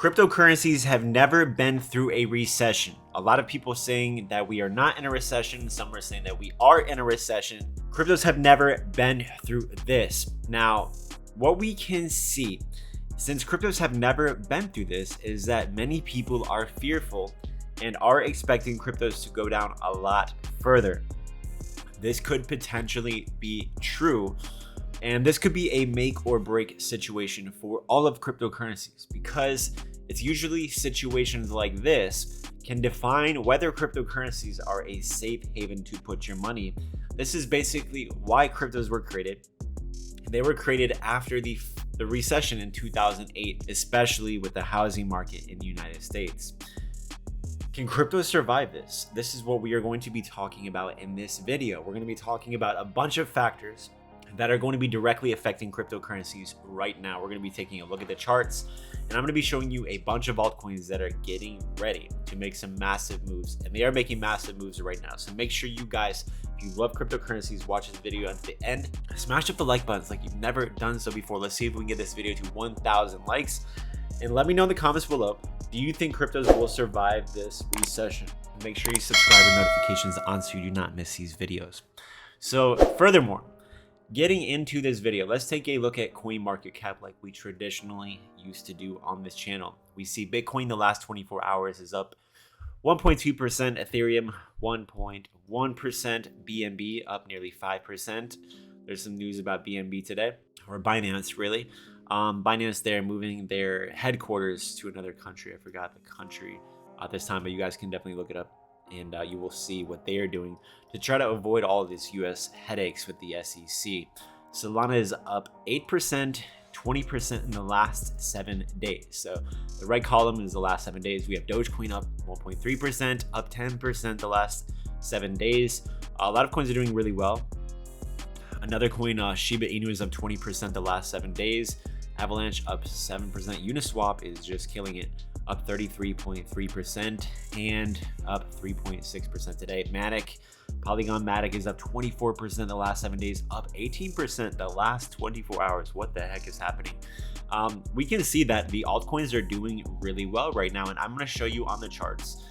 Cryptocurrencies have never been through a recession. A lot of people saying that we are not in a recession. Some are saying that we are in a recession. Cryptos have never been through this. Now, what we can see, since cryptos have never been through this, is that many people are fearful and are expecting cryptos to go down a lot further. This could potentially be true. And this could be a make or break situation for all of cryptocurrencies, because it's usually situations like this can define whether cryptocurrencies are a safe haven to put your money. This is basically why cryptos were created. They were created after the recession in 2008, especially with the housing market in the United States. Can crypto survive this? This is what we are going to be talking about in this video. We're going to be talking about a bunch of factors that are going to be directly affecting cryptocurrencies right now. We're going to be taking a look at the charts, and I'm going to be showing you a bunch of altcoins that are getting ready to make some massive moves, and they are making massive moves right now. So make sure you guys, if you love cryptocurrencies, watch this video until the end. Smash up the like buttons like you've never done so before. Let's see if we can get this video to 1,000 likes, and let me know in the comments below, do you think cryptos will survive this recession? Make sure you subscribe with notifications on so you do not miss these videos. So furthermore, getting into this video, let's take a look at coin market cap like we traditionally used to do on this channel. We see Bitcoin the last 24 hours is up 1.2%, Ethereum 1.1%, BNB up nearly 5%. There's some news about BNB today, or Binance really. Binance, they're moving their headquarters to another country. I forgot the country this time, but you guys can definitely look it up, and you will see what they are doing to try to avoid all of this US headaches with the SEC. Solana is up 8%, 20% in the last 7 days. So the right column is the last 7 days. We have Dogecoin up 1.3%, up 10% the last 7 days. A lot of coins are doing really well. Another coin, Shiba Inu, is up 20% the last 7 days. Avalanche up 7%. Uniswap is just killing it, up 33.3% and up 3.6% today. Matic, Polygon Matic is up 24% the last 7 days, up 18% the last 24 hours. What the heck is happening? We can see that the altcoins are doing really well right now, and I'm going to show you on the charts.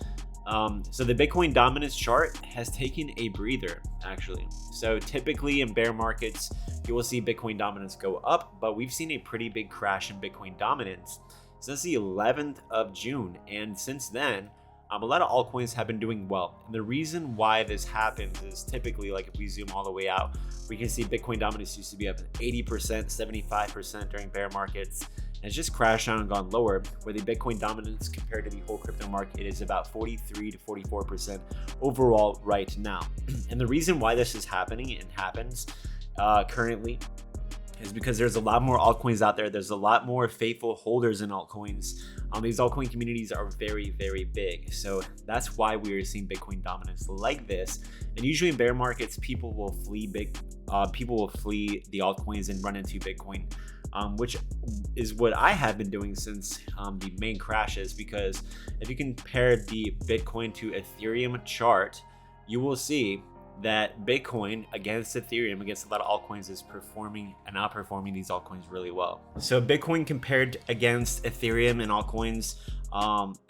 So the Bitcoin dominance chart has taken a breather, actually. So typically in bear markets, you will see Bitcoin dominance go up, but we've seen a pretty big crash in Bitcoin dominance since the 11th of June. And since then, a lot of altcoins have been doing well. And the reason why this happens is typically, like if we zoom all the way out, we can see Bitcoin dominance used to be up 80%, 75% during bear markets. And it's just crashed down and gone lower, where the Bitcoin dominance compared to the whole crypto market is about 43 to 44% overall right now. And the reason why this is happening and happens currently is because there's a lot more altcoins out there. There's a lot more faithful holders in altcoins. These altcoin communities are very, very big. So that's why we are seeing Bitcoin dominance like this. And usually in bear markets, people will flee the altcoins and run into Bitcoin, which is what I have been doing since the main crashes. Because if you compare the Bitcoin to Ethereum chart, you will see that Bitcoin against Ethereum, against a lot of altcoins, is performing and outperforming these altcoins really well. So Bitcoin compared against Ethereum and altcoins,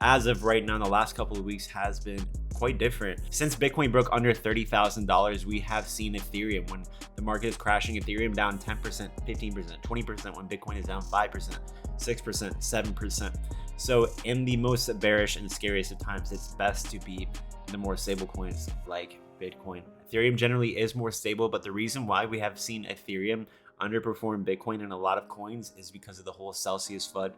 as of right now in the last couple of weeks, has been quite different. Since Bitcoin broke under $30,000, we have seen Ethereum, when the market is crashing, Ethereum down 10%, 15%, 20%, when Bitcoin is down 5%, 6%, 7%. So in the most bearish and scariest of times, it's best to be in the more stable coins like Bitcoin. Ethereum generally is more stable, but the reason why we have seen Ethereum underperform Bitcoin in a lot of coins is because of the whole Celsius FUD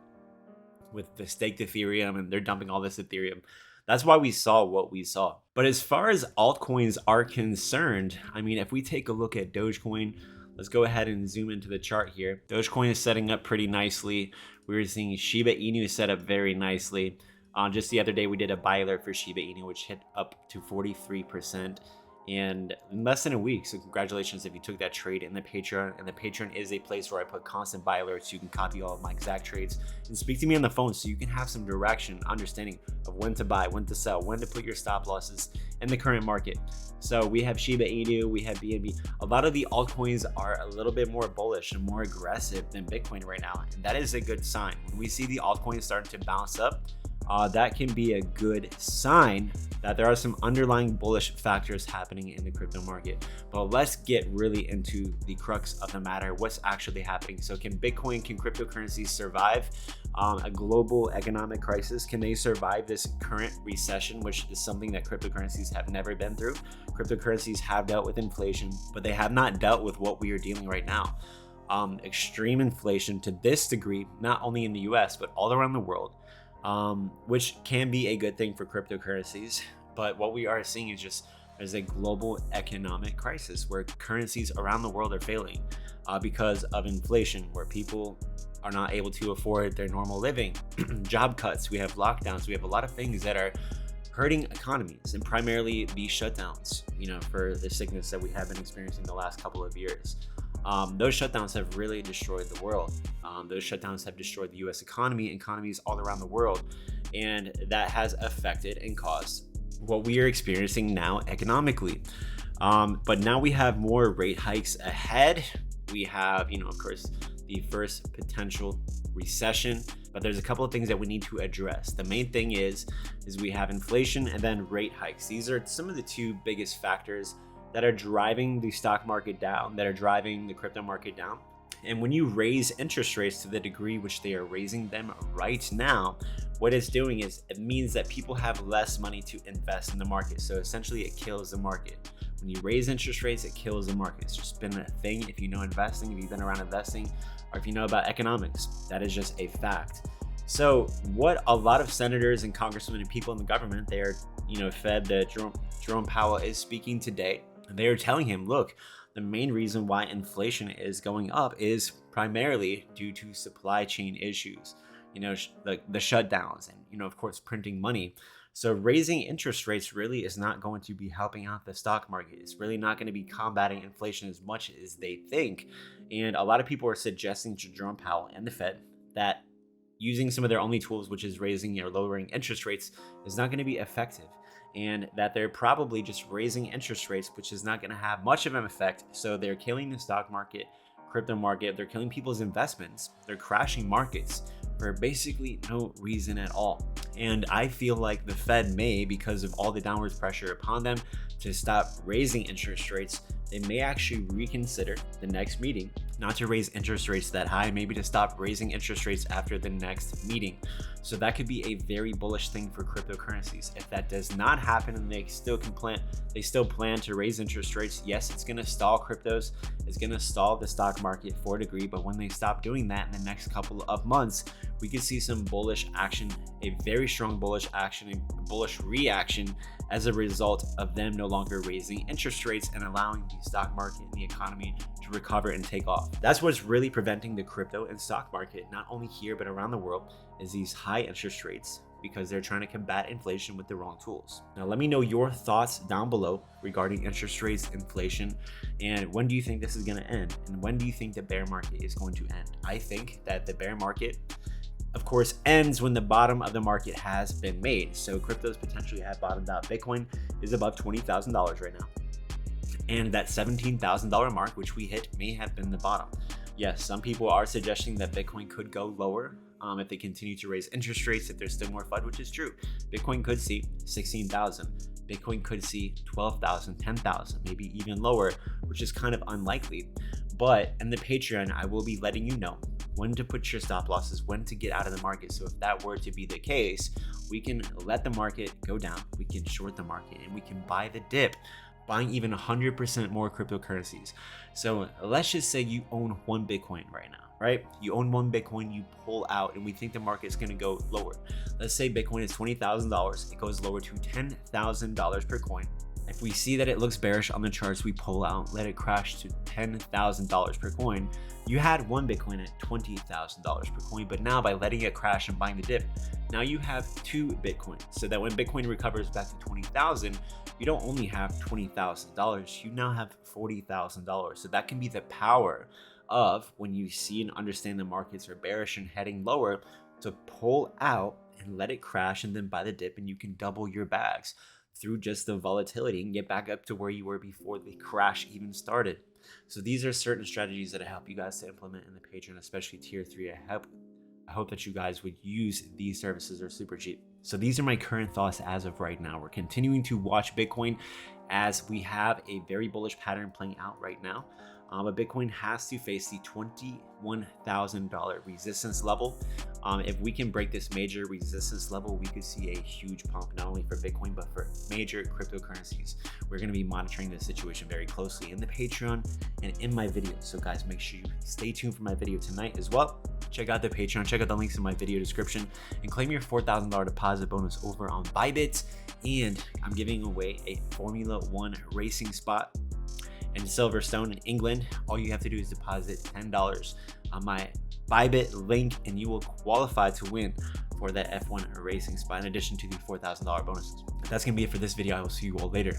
with the staked Ethereum, and they're dumping all this Ethereum. That's why we saw what we saw. But as far as altcoins are concerned, I mean, if we take a look at Dogecoin, let's go ahead and zoom into the chart here. Dogecoin is setting up pretty nicely. We were seeing Shiba Inu set up very nicely. Just the other day, we did a buy alert for Shiba Inu, which hit up to 43%. and in less than a week. So congratulations if you took that trade in the Patreon. And the Patreon is a place where I put constant buy alerts. You can copy all of my exact trades and speak to me on the phone, so you can have some direction, understanding of when to buy, when to sell, when to put your stop losses in the current market. So we have Shiba Inu, we have BNB. A lot of the altcoins are a little bit more bullish and more aggressive than Bitcoin right now, and that is a good sign. When we see the altcoins starting to bounce up, that can be a good sign that there are some underlying bullish factors happening in the crypto market. But let's get really into the crux of the matter. What's actually happening? So can cryptocurrencies survive a global economic crisis? Can they survive this current recession, which is something that cryptocurrencies have never been through? Cryptocurrencies have dealt with inflation, but they have not dealt with what we are dealing right now. Extreme inflation to this degree, not only in the US, but all around the world. Which can be a good thing for cryptocurrencies. But what we are seeing is just there's a global economic crisis where currencies around the world are failing because of inflation, where people are not able to afford their normal living, job cuts, we have lockdowns, we have a lot of things that are hurting economies, and primarily these shutdowns, for the sickness that we have been experiencing the last couple of years. Those shutdowns have really destroyed the world. Those shutdowns have destroyed the US economies all around the world. And that has affected and caused what we are experiencing now economically. But now we have more rate hikes ahead. We have, of course, the first potential recession. But there's a couple of things that we need to address. The main thing is we have inflation and then rate hikes. These are some of the two biggest factors that are driving the stock market down, that are driving the crypto market down. And when you raise interest rates to the degree which they are raising them right now, what it's doing is it means that people have less money to invest in the market. So essentially it kills the market. When you raise interest rates, it kills the market. It's just been a thing. If you know investing, if you've been around investing, or if you know about economics, that is just a fact. So what a lot of senators and congressmen and people in the government, they are, fed that Jerome Powell is speaking today. They are telling him, look, the main reason why inflation is going up is primarily due to supply chain issues, the shutdowns and, of course, printing money. So raising interest rates really is not going to be helping out the stock market. It's really not going to be combating inflation as much as they think. And a lot of people are suggesting to Jerome Powell and the Fed that using some of their only tools, which is raising or lowering interest rates, is not going to be effective. And that they're probably just raising interest rates, which is not going to have much of an effect. So they're killing the stock market, crypto market, they're killing people's investments, they're crashing markets for basically no reason at all. And I feel like the Fed may, because of all the downward pressure upon them to stop raising interest rates, they may actually reconsider the next meeting, not to raise interest rates that high, maybe to stop raising interest rates after the next meeting. So that could be a very bullish thing for cryptocurrencies. If that does not happen and they still plan to raise interest rates, yes, it's going to stall cryptos, it's going to stall the stock market for a degree, but when they stop doing that in the next couple of months, we could see some bullish action, a very strong bullish action, a bullish reaction as a result of them no longer raising interest rates and allowing the stock market and the economy to recover and take off. That's what's really preventing the crypto and stock market, not only here but around the world, is these high interest rates, because they're trying to combat inflation with the wrong tools. Now, let me know your thoughts down below regarding interest rates, inflation, and when do you think this is going to end? And when do you think the bear market is going to end? I think that the bear market, of course, ends when the bottom of the market has been made. So cryptos potentially have bottomed out. Bitcoin is above $20,000 right now. And that $17,000 mark, which we hit, may have been the bottom. Yes, some people are suggesting that Bitcoin could go lower if they continue to raise interest rates, if there's still more FUD, which is true. Bitcoin could see 16,000. Bitcoin could see 12,000, 10,000, maybe even lower, which is kind of unlikely. But in the Patreon, I will be letting you know when to put your stop losses, when to get out of the market. So if that were to be the case, we can let the market go down, we can short the market, and we can buy the dip, buying even 100% more cryptocurrencies. So let's just say you own one Bitcoin right now, right? You own one Bitcoin, you pull out, and we think the market's gonna go lower. Let's say Bitcoin is $20,000, it goes lower to $10,000 per coin. If we see that it looks bearish on the charts, we pull out, let it crash to $10,000 per coin. You had one Bitcoin at $20,000 per coin, but now by letting it crash and buying the dip, now you have 2 Bitcoins. So that when Bitcoin recovers back to 20,000, you don't only have $20,000, you now have $40,000. So that can be the power of when you see and understand the markets are bearish and heading lower, to pull out and let it crash and then buy the dip, and you can double your bags through just the volatility and get back up to where you were before the crash even started. So these are certain strategies that I help you guys to implement in the Patreon, especially tier 3. I hope that you guys would use these services. Are super cheap. So these are my current thoughts as of right now. We're continuing to watch Bitcoin as we have a very bullish pattern playing out right now. But Bitcoin has to face the $21,000 resistance level. If we can break this major resistance level, we could see a huge pump, not only for Bitcoin, but for major cryptocurrencies. We're going to be monitoring this situation very closely in the Patreon and in my video. So guys, make sure you stay tuned for my video tonight as well. Check out the Patreon, check out the links in my video description, and claim your $4,000 deposit bonus over on Bybit. And I'm giving away a Formula 1 racing spot in Silverstone in England. All you have to do is deposit $10 on my Bybit link, and you will qualify to win for that F1 racing spot in addition to the $4,000 bonuses. That's gonna be it for this video. I will see you all later.